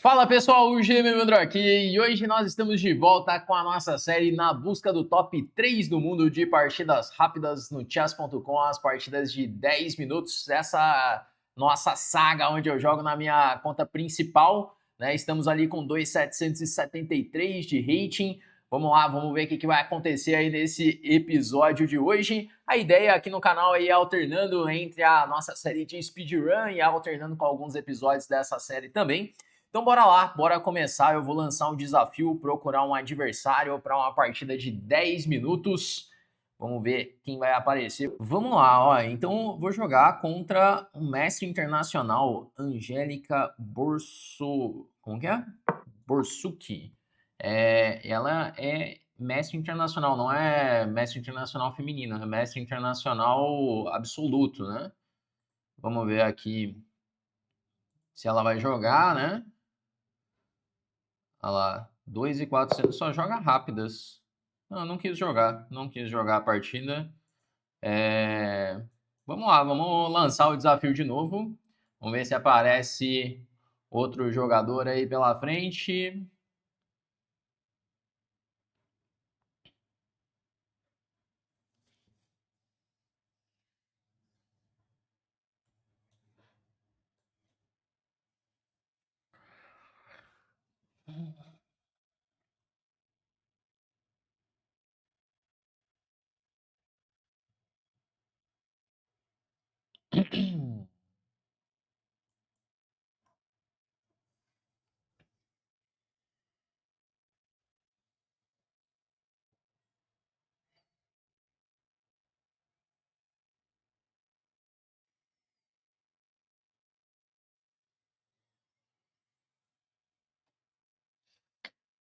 Fala pessoal, o GMMandro aqui e hoje nós estamos de volta com a nossa série na busca do top 3 do mundo de partidas rápidas no chess.com, as partidas de 10 minutos, essa nossa saga onde eu jogo na minha conta principal, né? Estamos ali com 2.773 de rating. Vamos lá, vamos ver o que vai acontecer aí nesse episódio de hoje. A ideia aqui no canal é ir alternando entre a nossa série de speedrun e alternando com alguns episódios dessa série também. Então bora lá, bora começar. Eu vou lançar um desafio, procurar um adversário para uma partida de 10 minutos. Vamos ver quem vai aparecer. Vamos lá, ó. Então vou jogar contra um mestre internacional, Angélica Borso... Como que é? Borsucki. Ela é mestre internacional, não é mestre internacional feminino, é mestre internacional absoluto, né? Vamos ver aqui se ela vai jogar, né? Olha lá, 2.400, só joga rápidas. Não quis jogar, não quis jogar a partida. Vamos lá, vamos lançar o desafio de novo. Vamos ver se aparece outro jogador aí pela frente.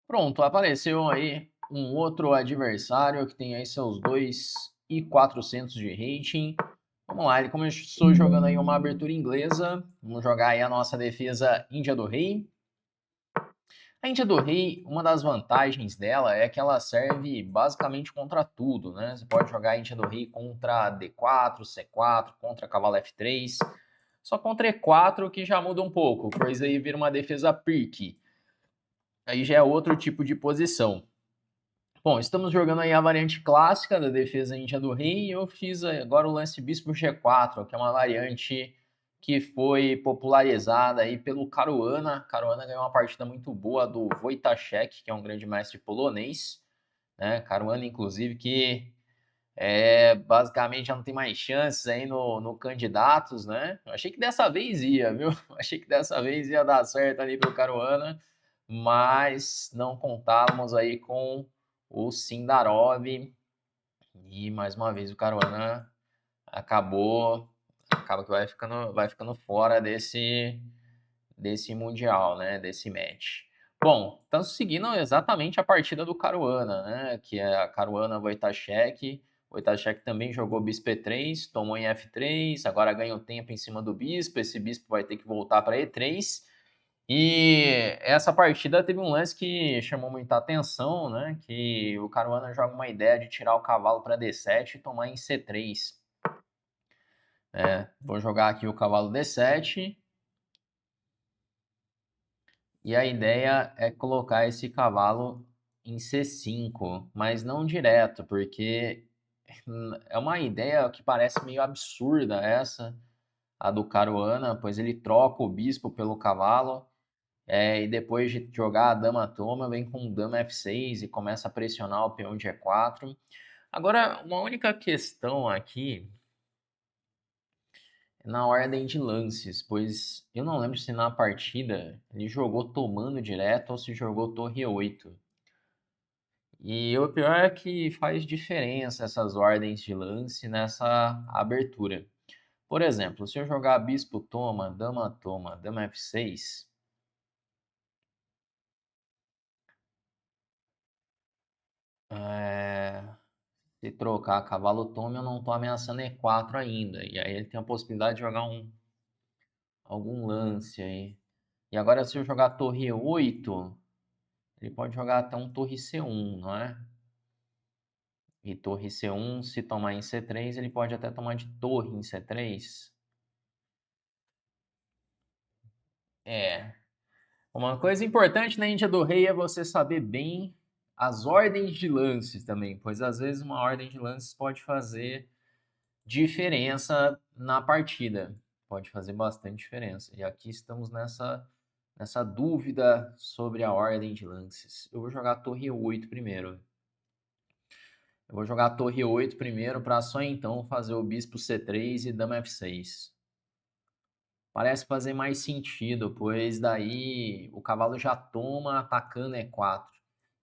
Pronto, apareceu aí um outro adversário que tem aí seus 2.400 de rating. Vamos lá, ele começou jogando aí uma abertura inglesa. Vamos jogar aí a nossa defesa Índia do Rei. A Índia do Rei, uma das vantagens dela é que ela serve basicamente contra tudo, né? Você pode jogar a Índia do Rei contra D4, C4, contra cavalo F3. Só contra E4 que já muda um pouco, pois aí vira uma defesa Pirk. Aí já é outro tipo de posição. Bom, estamos jogando aí a variante clássica da defesa Índia do Rei e eu fiz agora o lance Bispo G4, que é uma variante que foi popularizada aí pelo Caruana. Caruana ganhou uma partida muito boa do Wojtaszek, que é um grande mestre polonês, né? Caruana, inclusive, que basicamente já não tem mais chances aí no candidatos, né? Eu achei que dessa vez ia, viu? Achei que dessa vez ia dar certo ali pro Caruana, mas não contávamos aí com o Sindarov e mais uma vez o Caruana acaba que vai ficando fora desse mundial, né? Desse match. Bom, estamos seguindo exatamente a partida do Caruana, né? Que é a Caruana Wojtaszek. O Wojtaszek também jogou bispo E3, tomou em F3, agora ganha o tempo em cima do bispo. Esse bispo vai ter que voltar para E3. E essa partida teve um lance que chamou muita atenção, né? Que o Caruana joga uma ideia de tirar o cavalo para D7 e tomar em C3. Vou jogar aqui o cavalo D7. E a ideia é colocar esse cavalo em C5, mas não direto, porque é uma ideia que parece meio absurda essa, a do Caruana, pois ele troca o bispo pelo cavalo, e depois de jogar a dama toma, vem com dama F6 e começa a pressionar o peão de E4. Agora, uma única questão aqui é na ordem de lances, pois eu não lembro se na partida ele jogou tomando direto ou se jogou torre 8. E o pior é que faz diferença essas ordens de lance nessa abertura. Por exemplo, se eu jogar bispo toma, dama F6, se trocar cavalo toma, eu não estou ameaçando E4 ainda. E aí ele tem a possibilidade de jogar algum lance aí. E agora se eu jogar torre E8, ele pode jogar até um torre C1, não é? E torre C1, se tomar em C3, ele pode até tomar de torre em C3. É. Uma coisa importante na Índia do Rei é você saber bem as ordens de lances também, pois às vezes uma ordem de lances pode fazer diferença na partida. Pode fazer bastante diferença. E aqui estamos nessa dúvida sobre a ordem de lances. Eu vou jogar a torre 8 primeiro. Eu vou jogar a torre 8 primeiro para só então fazer o bispo C3 e dama F6. Parece fazer mais sentido, pois daí o cavalo já toma atacando E4.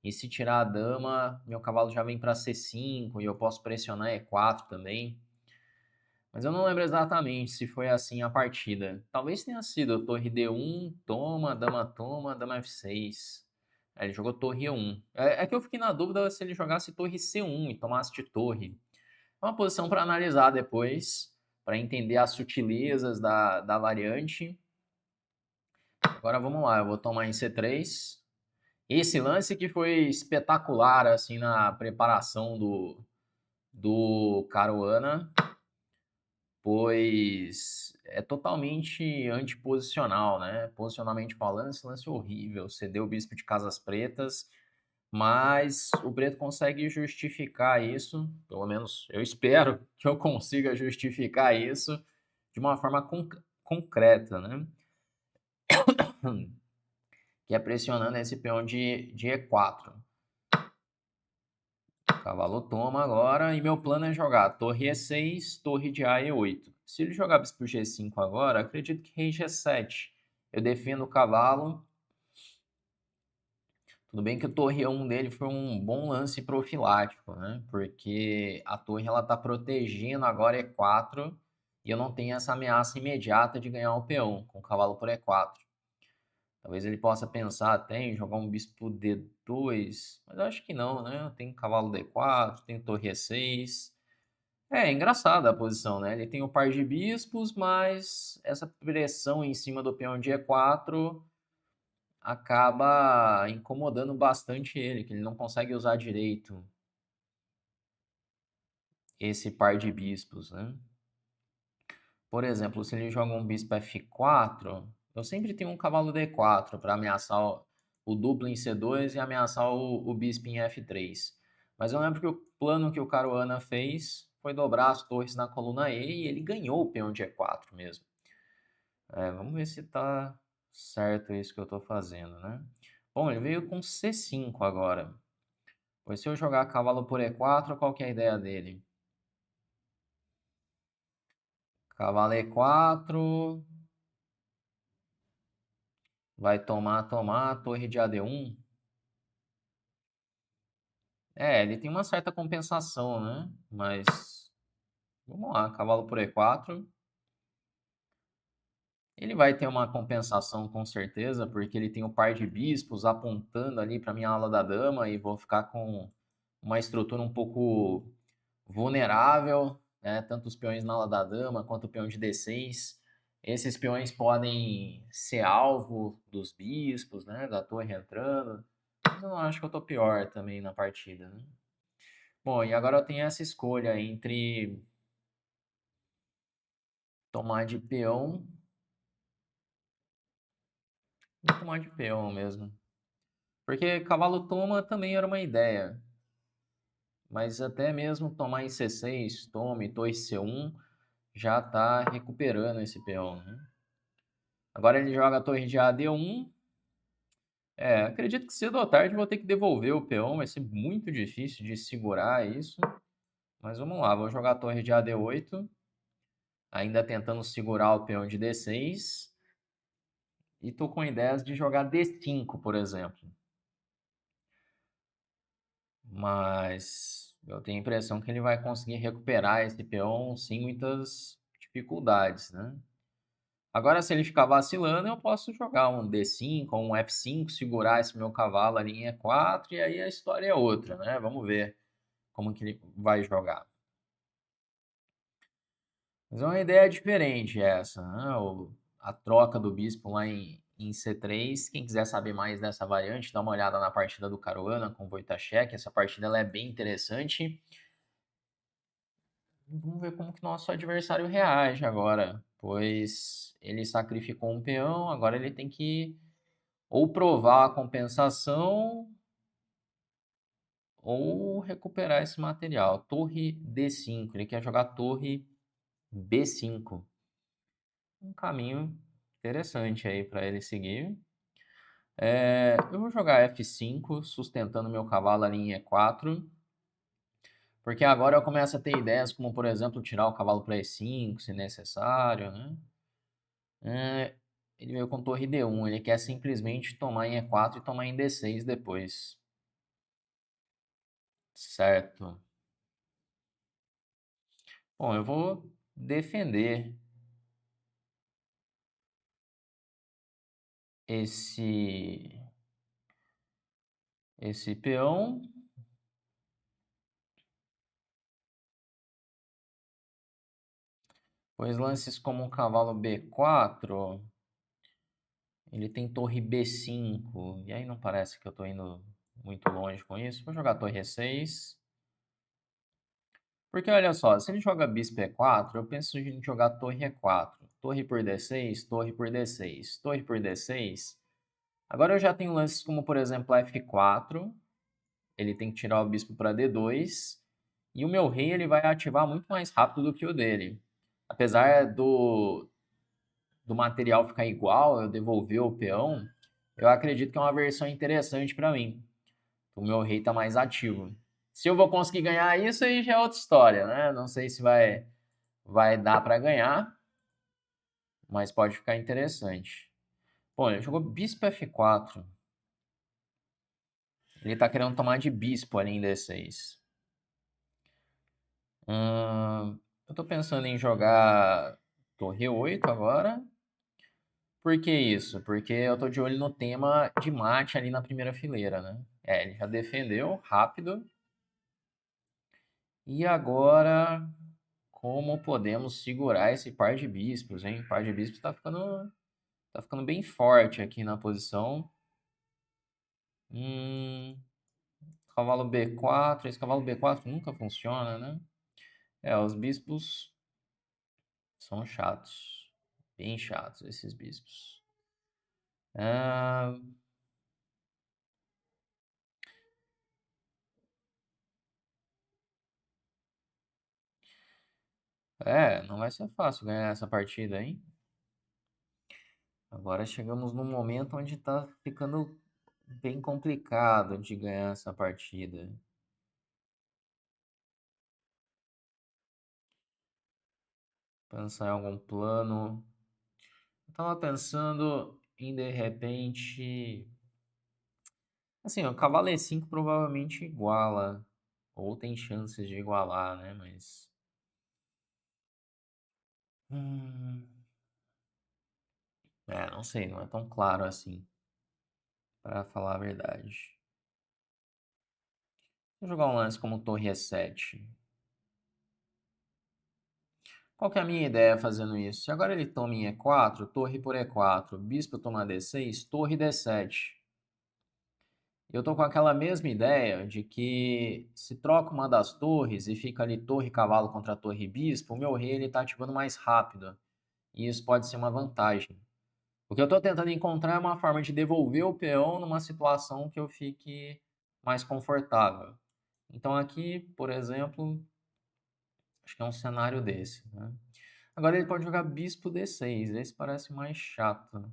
E se tirar a dama, meu cavalo já vem para C5 e eu posso pressionar E4 também. Mas eu não lembro exatamente se foi assim a partida. Talvez tenha sido torre D1, toma, dama F6. Aí ele jogou torre E1. É que eu fiquei na dúvida se ele jogasse torre C1 e tomasse de torre. É uma posição para analisar depois, para entender as sutilezas da variante. Agora vamos lá, eu vou tomar em C3. Esse lance que foi espetacular assim na preparação do Caruana, pois é totalmente antiposicional, né? Posicionalmente falando, esse lance é horrível. Cedeu o bispo de casas pretas, mas o preto consegue justificar isso, pelo menos eu espero que eu consiga justificar isso de uma forma concreta, né? Que é pressionando esse peão de E4. O cavalo toma agora e meu plano é jogar torre E6, torre de A E8. Se ele jogar bispo G5 agora, acredito que rei G7. Eu defendo o cavalo. Tudo bem que o torre E1 dele foi um bom lance profilático, né? Porque a torre ela tá protegendo agora E4 e eu não tenho essa ameaça imediata de ganhar o peão com o cavalo por E4. Talvez ele possa pensar até em jogar um bispo D2, mas eu acho que não, né? Tem cavalo D4, tem torre E6. É engraçada a posição, né? Ele tem o par de bispos, mas essa pressão em cima do peão de E4 acaba incomodando bastante ele, que ele não consegue usar direito esse par de bispos, né? Por exemplo, se ele joga um bispo F4, eu sempre tenho um cavalo D4 para ameaçar o duplo em C2 e ameaçar o bispo em F3. Mas eu lembro que o plano que o Caruana fez foi dobrar as torres na coluna E e ele ganhou o peão de E4 mesmo. Vamos ver se tá certo isso que eu tô fazendo, né? Bom, ele veio com C5 agora. Pois se eu jogar cavalo por E4, qual que é a ideia dele? Cavalo E4, vai tomar, torre de AD1. Ele tem uma certa compensação, né? Mas vamos lá, cavalo por E4. Ele vai ter uma compensação com certeza, porque ele tem o par de bispos apontando ali para minha ala da dama e vou ficar com uma estrutura um pouco vulnerável, né? Tanto os peões na ala da dama quanto o peão de D6. Esses peões podem ser alvo dos bispos, né? Da torre entrando. Mas eu não acho que eu tô pior também na partida, né? Bom, e agora eu tenho essa escolha entre tomar de peão. Vou tomar de peão mesmo. Porque cavalo toma também era uma ideia. Mas até mesmo tomar em C6, tome, torre C1, já tá recuperando esse peão, né? Agora ele joga a torre de AD1. Acredito que cedo ou tarde vou ter que devolver o peão. Vai ser muito difícil de segurar isso. Mas vamos lá, vou jogar a torre de AD8. Ainda tentando segurar o peão de D6. E tô com ideias de jogar D5, por exemplo. Mas eu tenho a impressão que ele vai conseguir recuperar esse peão sem muitas dificuldades, né? Agora, se ele ficar vacilando, eu posso jogar um D5 ou um F5, segurar esse meu cavalo ali em E4 e aí a história é outra, né? Vamos ver como que ele vai jogar. Mas é uma ideia diferente essa, né? A troca do bispo lá em C3. Quem quiser saber mais dessa variante, dá uma olhada na partida do Caruana com o Wojtaszek. Essa partida ela é bem interessante. Vamos ver como que nosso adversário reage agora, pois ele sacrificou um peão, agora ele tem que Ou provar a compensação, ou recuperar esse material. Torre D5, ele quer jogar torre B5. Um caminho interessante aí para ele seguir. Eu vou jogar F5, sustentando meu cavalo ali em E4. Porque agora eu começo a ter ideias como, por exemplo, tirar o cavalo para E5, se necessário, né? Ele veio com torre D1, ele quer simplesmente tomar em E4 e tomar em D6 depois. Certo. Bom, eu vou defender esse peão. Pois lances como o cavalo B4, ele tem torre B5, e aí não parece que eu estou indo muito longe com isso. Vou jogar torre E6. Porque olha só, se ele joga bispo E4, eu penso em jogar torre E4. Torre por D6, torre por D6, torre por D6. Agora eu já tenho lances como, por exemplo, F4. Ele tem que tirar o bispo para D2. E o meu rei ele vai ativar muito mais rápido do que o dele. Apesar do material ficar igual, eu devolver o peão, eu acredito que é uma versão interessante para mim. O meu rei está mais ativo. Se eu vou conseguir ganhar isso, aí já é outra história, né? Não sei se vai dar para ganhar, mas pode ficar interessante. Bom, ele jogou bispo F4. Ele está querendo tomar de bispo ali em D6. Eu estou pensando em jogar torre 8 agora. Por que isso? Porque eu tô de olho no tema de mate ali na primeira fileira, né? Ele já defendeu rápido. E agora, como podemos segurar esse par de bispos, hein? O par de bispos tá ficando bem forte aqui na posição. Cavalo B4. Esse cavalo B4 nunca funciona, né? Os bispos são chatos. Bem chatos esses bispos. Ah, não vai ser fácil ganhar essa partida, hein? Agora chegamos num momento onde tá ficando bem complicado de ganhar essa partida. Pensar em algum plano. Eu tava pensando em de repente. Assim, o cavalo E5 provavelmente iguala. Ou tem chances de igualar, né? Mas. Hum, não sei, não é tão claro assim. Pra falar a verdade. Vou jogar um lance como torre E7. Qual que é a minha ideia fazendo isso? Se agora ele toma em E4, torre por E4, bispo toma D6, torre D7. Eu tô com aquela mesma ideia de que se troca uma das torres e fica ali torre cavalo contra torre bispo, o meu rei ele tá ativando mais rápido. E isso pode ser uma vantagem. O que eu tô tentando encontrar é uma forma de devolver o peão numa situação que eu fique mais confortável. Então aqui, por exemplo, acho que é um cenário desse, né? Agora ele pode jogar bispo D6. Esse parece mais chato.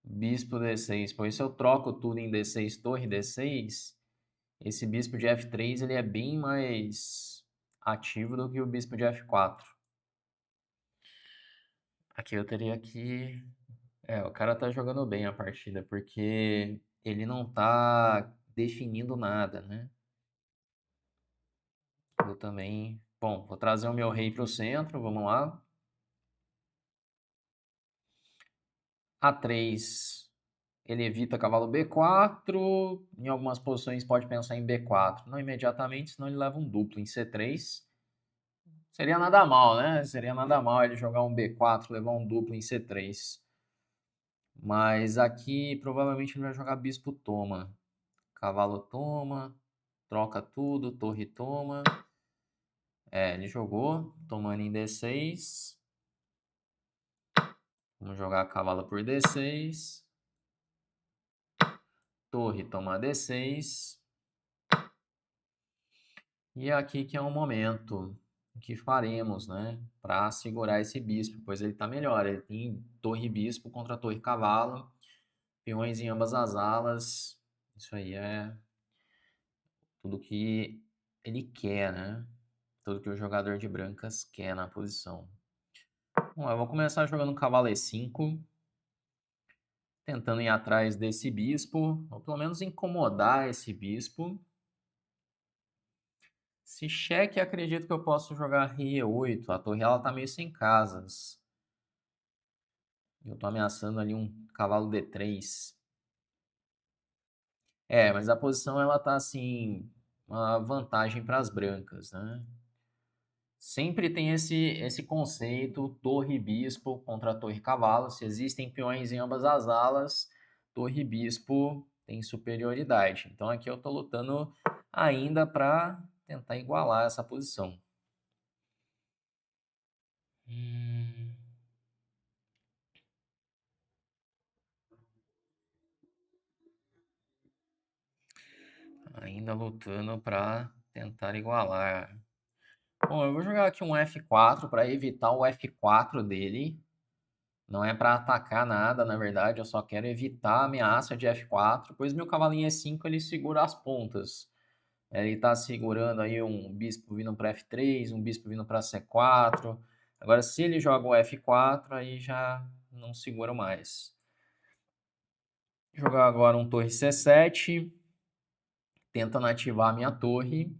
Bispo D6. Pois se eu troco tudo em D6, torre D6, esse bispo de F3 ele é bem mais ativo do que o bispo de F4. Aqui eu teria que... o cara tá jogando bem a partida, porque ele não tá definindo nada, né? Eu também... Bom, vou trazer o meu rei pro centro, vamos lá. A3, ele evita cavalo B4. Em algumas posições pode pensar em B4. Não imediatamente, senão ele leva um duplo em C3. Seria nada mal, né? Seria nada mal ele jogar um B4, levar um duplo em C3. Mas aqui provavelmente ele vai jogar bispo toma. Cavalo toma, troca tudo, torre toma. Ele jogou, tomando em D6. Vamos jogar cavalo por D6. Torre toma D6. E aqui que é um momento que faremos, né? Para segurar esse bispo, pois ele está melhor. Ele tem torre e bispo contra torre e cavalo. Peões em ambas as alas. Isso aí é tudo que ele quer, né? Tudo que o jogador de brancas quer na posição. Bom, eu vou começar jogando cavalo E5. Tentando ir atrás desse bispo. Ou pelo menos incomodar esse bispo. Se cheque, acredito que eu posso jogar rei E8. A torre ela tá meio sem casas. Eu tô ameaçando ali um cavalo D3. É, mas a posição ela tá assim, uma vantagem para as brancas, né? Sempre tem esse conceito, torre e bispo contra torre e cavalo. Se existem peões em ambas as alas, torre e bispo tem superioridade. Então aqui eu tô lutando ainda para tentar igualar essa posição. Ainda lutando para tentar igualar. Bom, eu vou jogar aqui um F4 para evitar o F4 dele. Não é para atacar nada, na verdade, eu só quero evitar a ameaça de F4, pois meu cavalinho E5 ele segura as pontas. Ele está segurando aí um bispo vindo para F3, um bispo vindo para C4. Agora, se ele joga o F4, aí já não segura mais. Vou jogar agora um torre C7, tentando ativar a minha torre,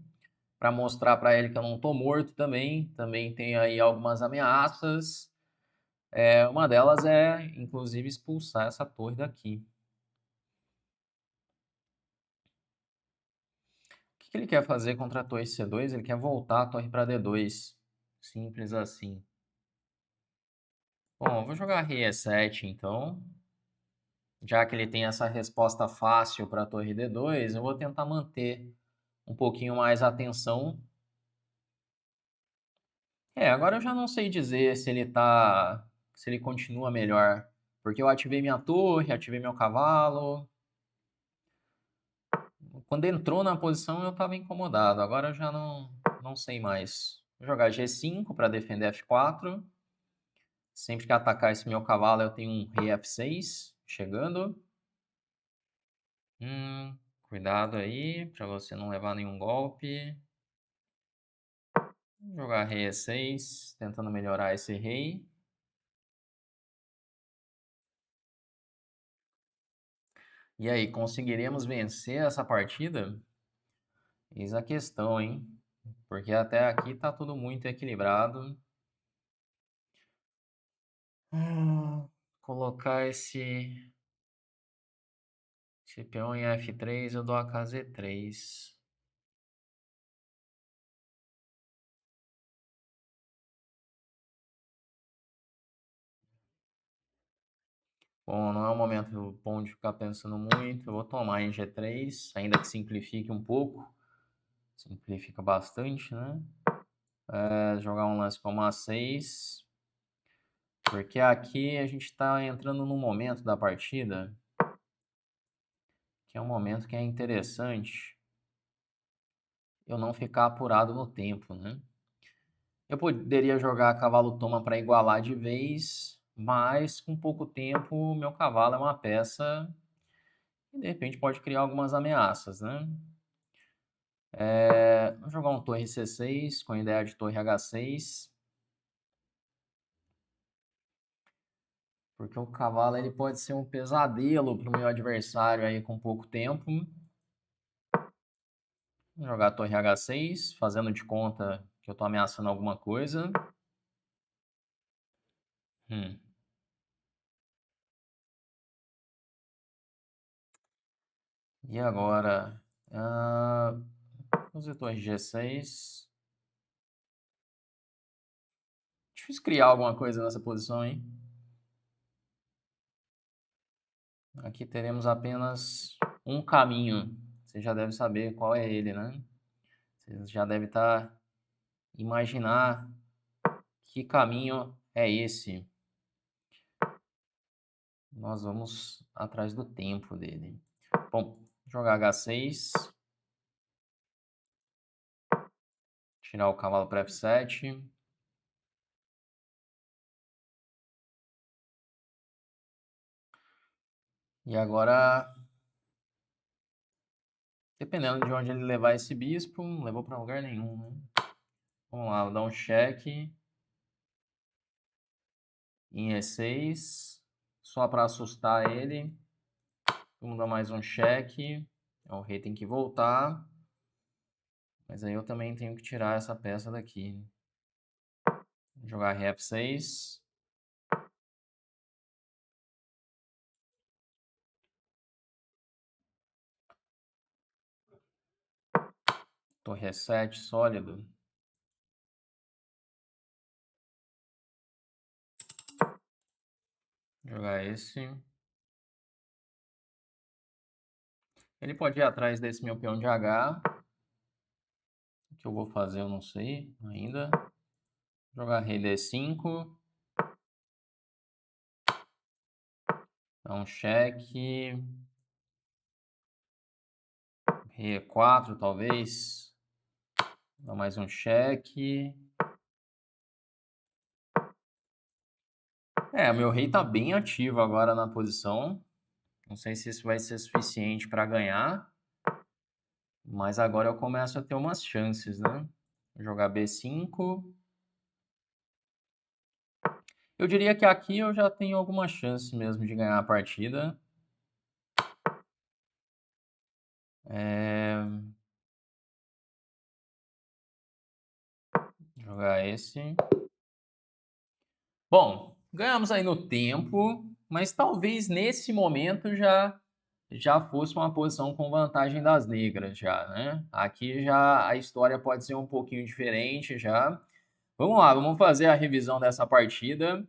para mostrar para ele que eu não estou morto também. Também tem aí algumas ameaças. Uma delas é, inclusive, expulsar essa torre daqui. O que ele quer fazer contra a torre C2? Ele quer voltar a torre para D2. Simples assim. Bom, eu vou jogar rei E7, então. Já que ele tem essa resposta fácil para a torre D2, eu vou tentar manter um pouquinho mais a atenção. Agora eu já não sei dizer se ele continua melhor, porque eu ativei minha torre, ativei meu cavalo. Quando entrou na posição eu estava incomodado, agora eu já não sei mais. Vou jogar G5 para defender F4. Sempre que atacar esse meu cavalo eu tenho um rei F6 chegando. Cuidado aí para você não levar nenhum golpe. Vou jogar rei E6, tentando melhorar esse rei. E aí, conseguiremos vencer essa partida? Eis a questão, hein? Porque até aqui tá tudo muito equilibrado. Colocar esse peão em F3, eu dou a KZ3. Bom, não é um momento bom de ficar pensando muito. Eu vou tomar em G3, ainda que simplifique um pouco. Simplifica bastante, né? Jogar um lance como A6. Porque aqui a gente está entrando num momento da partida que é um momento que é interessante eu não ficar apurado no tempo, né? Eu poderia jogar cavalo toma para igualar de vez, mas com pouco tempo meu cavalo é uma peça e de repente pode criar algumas ameaças, né? Vou jogar um torre C6 com a ideia de torre H6. Porque o cavalo ele pode ser um pesadelo para o meu adversário aí com pouco tempo. Vou jogar a torre H6, fazendo de conta que eu estou ameaçando alguma coisa. E agora? Vamos ver torre G6. Difícil criar alguma coisa nessa posição, hein? Aqui teremos apenas um caminho. Você já deve saber qual é ele, né? Você já deve imaginar que caminho é esse. Nós vamos atrás do tempo dele. Bom, jogar H6. Tirar o cavalo para F7. E agora, dependendo de onde ele levar esse bispo, não levou para lugar nenhum, né? Vamos lá, vou dar um cheque. Em E6. Só para assustar ele. Vamos dar mais um cheque. O rei tem que voltar. Mas aí eu também tenho que tirar essa peça daqui. Vou jogar rei F6. Torre E7, sólido. Jogar esse. Ele pode ir atrás desse meu peão de H. O que eu vou fazer eu não sei ainda. Jogar rei D5. Dar um cheque. Rei E4, talvez. Dar mais um cheque. Meu rei tá bem ativo agora na posição. Não sei se isso vai ser suficiente para ganhar. Mas agora eu começo a ter umas chances, né? Vou jogar B5. Eu diria que aqui eu já tenho alguma chance mesmo de ganhar a partida. Jogar esse. Bom, ganhamos aí no tempo, mas talvez nesse momento já fosse uma posição com vantagem das negras já, né? Aqui já a história pode ser um pouquinho diferente já. Vamos lá, vamos fazer a revisão dessa partida.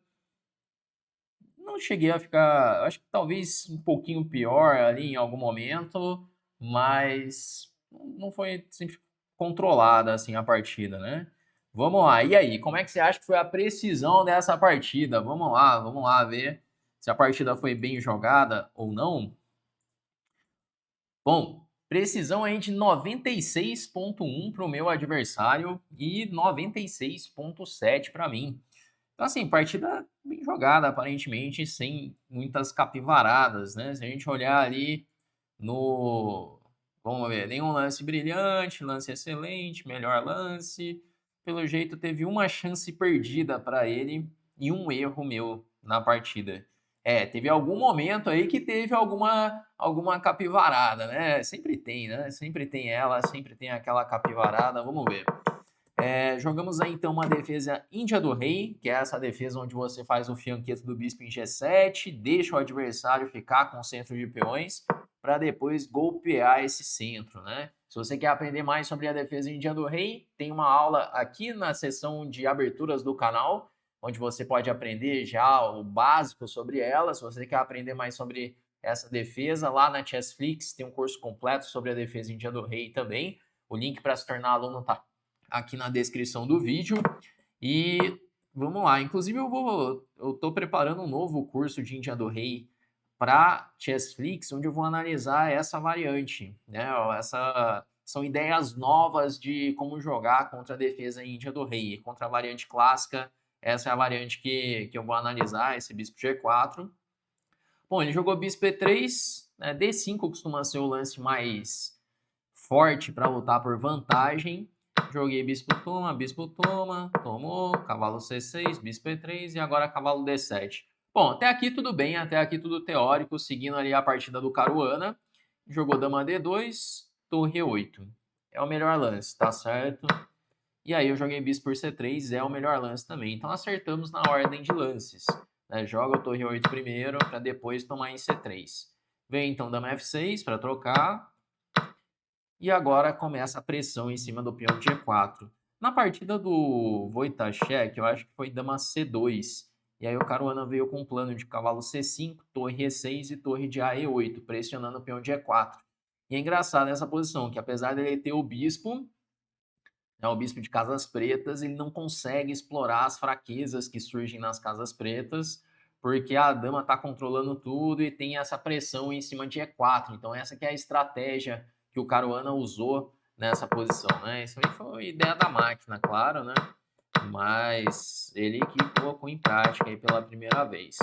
Não cheguei a ficar, acho que talvez um pouquinho pior ali em algum momento, mas não foi assim, controlada assim a partida, né? Vamos lá, e aí, como é que você acha que foi a precisão dessa partida? Vamos lá ver se a partida foi bem jogada ou não. Bom, precisão aí de 96,1 para o meu adversário e 96,7 para mim. Então, assim, partida bem jogada, aparentemente, sem muitas capivaradas, né? Se a gente olhar ali no... Vamos ver, nenhum lance brilhante, lance excelente, melhor lance. Pelo jeito, teve uma chance perdida para ele e um erro meu na partida. Teve algum momento aí que teve alguma capivarada, né? Sempre tem, né? Sempre tem ela, sempre tem aquela capivarada. Vamos ver. Jogamos aí então uma defesa Índia do Rei, que é essa defesa onde você faz o fianqueto do bispo em G7, deixa o adversário ficar com o centro de peões para depois golpear esse centro, né? Se você quer aprender mais sobre a defesa Índia do Rei, tem uma aula aqui na seção de aberturas do canal, onde você pode aprender já o básico sobre ela. Se você quer aprender mais sobre essa defesa, lá na Chessflix tem um curso completo sobre a defesa Índia do Rei também. O link para se tornar aluno está aqui na descrição do vídeo. E vamos lá, inclusive eu tô preparando um novo curso de Índia do Rei para Chessflix, onde eu vou analisar essa variante, né? São ideias novas de como jogar contra a defesa Índia do Rei. Contra a variante clássica, essa é a variante que eu vou analisar, esse bispo G4. Bom, ele jogou bispo E3, né? D5 costuma ser o lance mais forte para lutar por vantagem. Joguei bispo toma, tomou, cavalo C6, bispo E3 e agora cavalo D7. Bom, até aqui tudo bem, até aqui tudo teórico, seguindo ali a partida do Caruana. Jogou dama D2, torre E8. É o melhor lance, tá certo? E aí eu joguei bispo por C3, é o melhor lance também. Então acertamos na ordem de lances. Né? Joga o torre 8 primeiro, para depois tomar em C3. Vem então dama F6 para trocar. E agora começa a pressão em cima do peão de E4. Na partida do Wojtaszek, eu acho que foi dama C2. E aí o Caruana veio com um plano de cavalo C5, torre E6 e torre de A E8, pressionando o peão de E4. E é engraçado essa posição, que apesar dele ter o bispo, né, o bispo de casas pretas, ele não consegue explorar as fraquezas que surgem nas casas pretas, porque a dama tá controlando tudo e tem essa pressão em cima de E4. Então essa que é a estratégia que o Caruana usou nessa posição, né? Isso aí foi ideia da máquina, claro, né? Mas ele que colocou em prática aí pela primeira vez.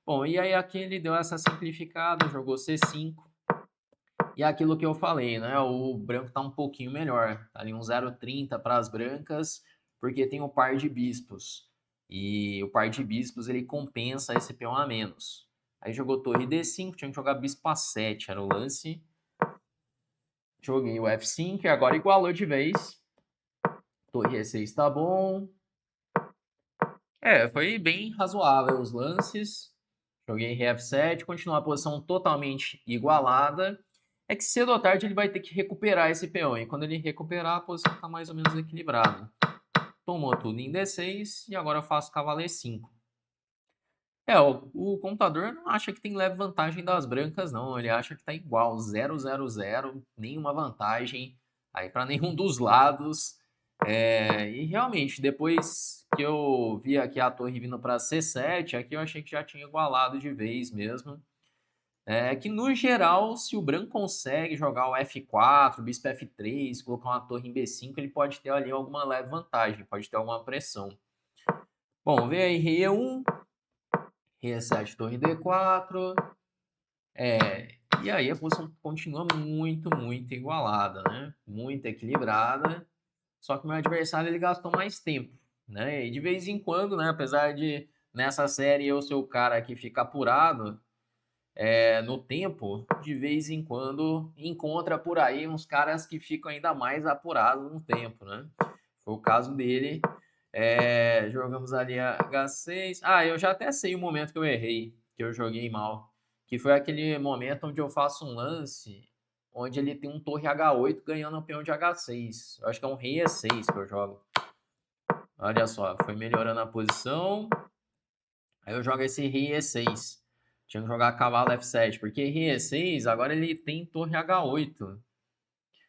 Bom, e aí aqui ele deu essa simplificada, jogou C5. E é aquilo que eu falei, né? O branco tá um pouquinho melhor. Tá ali um 0,30 para as brancas, porque tem o par de bispos. E o par de bispos ele compensa esse peão a menos. Aí jogou torre D5, tinha que jogar bispo A7, era o lance. Joguei o F5 e agora igualou de vez. Torre E6 tá bom. Foi bem razoável os lances. Joguei rei F7, continua a posição totalmente igualada. É que cedo ou tarde ele vai ter que recuperar esse peão. E quando ele recuperar, a posição está mais ou menos equilibrada. Tomou tudo em D6 e agora eu faço cavalo E5. O computador não acha que tem leve vantagem das brancas, não. Ele acha que tá igual, 0, 0, 0, nenhuma vantagem aí para nenhum dos lados. E realmente, depois que eu vi aqui a torre vindo para C7, aqui eu achei que já tinha igualado de vez mesmo. Que no geral, se o branco consegue jogar o F4, bispo F3, colocar uma torre em B5, ele pode ter ali alguma leve vantagem, pode ter alguma pressão. Bom, vem aí rei E1, rei E7, torre D4. E aí a posição continua muito, muito igualada, né? Muito equilibrada. Só que o meu adversário ele gastou mais tempo, né? E de vez em quando, né? Apesar de nessa série eu ser o cara que fica apurado no tempo, de vez em quando encontra por aí uns caras que ficam ainda mais apurados no tempo, né? Foi o caso dele. Jogamos ali a H6. Eu já até sei o momento que eu errei, que eu joguei mal. Que foi aquele momento onde eu faço um lance onde ele tem um torre H8 ganhando o peão de H6. Eu acho que é um rei E6 que eu jogo. Olha só, foi melhorando a posição. Aí eu jogo esse rei E6. Tinha que jogar cavalo F7, porque rei E6 agora ele tem torre H8.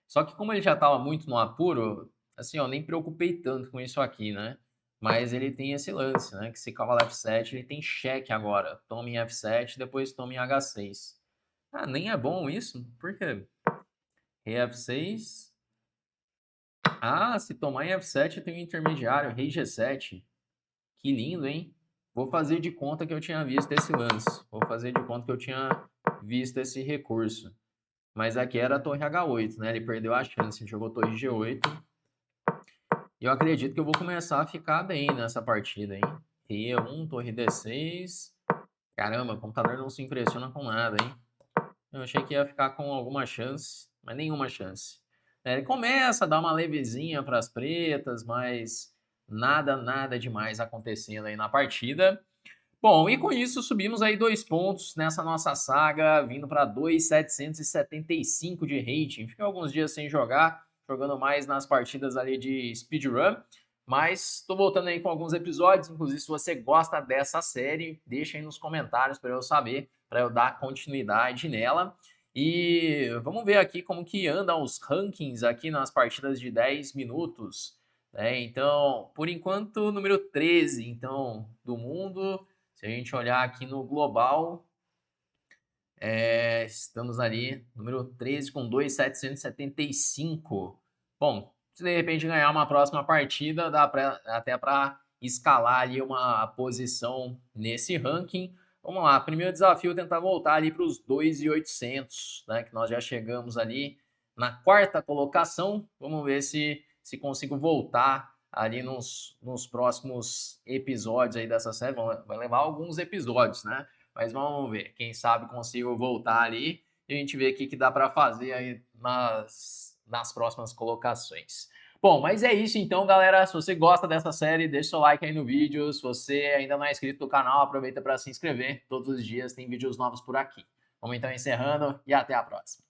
Só que como ele já estava muito no apuro, assim, eu nem preocupei tanto com isso aqui, né? Mas ele tem esse lance, né? Que se cavalo F7, ele tem cheque agora. Toma em F7, depois toma em H6. Nem é bom isso? Por quê? Rei F6. Se tomar em F7, eu tenho um intermediário, rei G7. Que lindo, hein? Vou fazer de conta que eu tinha visto esse lance. Vou fazer de conta que eu tinha visto esse recurso. Mas aqui era a torre H8, né? Ele perdeu a chance, jogou torre G8. E eu acredito que eu vou começar a ficar bem nessa partida, hein? Rei E1, torre D6. Caramba, o computador não se impressiona com nada, hein? Eu achei que ia ficar com alguma chance, mas nenhuma chance. Ele começa a dar uma levezinha para as pretas, mas nada demais acontecendo aí na partida. Bom, e com isso subimos aí 2 pontos nessa nossa saga, vindo para 2.775 de rating. Fiquei alguns dias sem jogar, jogando mais nas partidas ali de speedrun, mas estou voltando aí com alguns episódios. Inclusive, se você gosta dessa série, deixa aí nos comentários para eu saber, para eu dar continuidade nela. E vamos ver aqui como que andam os rankings aqui nas partidas de 10 minutos. Então, por enquanto, número 13 então, do mundo. Se a gente olhar aqui no global, estamos ali, número 13 com 2.775. Bom, se de repente ganhar uma próxima partida, dá até para escalar ali uma posição nesse ranking. Vamos lá, primeiro desafio é tentar voltar ali para os 2.800, né, que nós já chegamos ali na 4ª colocação. Vamos ver se consigo voltar ali nos próximos episódios aí dessa série. Vai levar alguns episódios, né? Mas vamos ver, quem sabe consigo voltar ali e a gente vê o que dá para fazer aí nas próximas colocações. Bom, mas é isso então, galera. Se você gosta dessa série, deixa seu like aí no vídeo. Se você ainda não é inscrito no canal, aproveita para se inscrever. Todos os dias tem vídeos novos por aqui. Vamos então encerrando e até a próxima.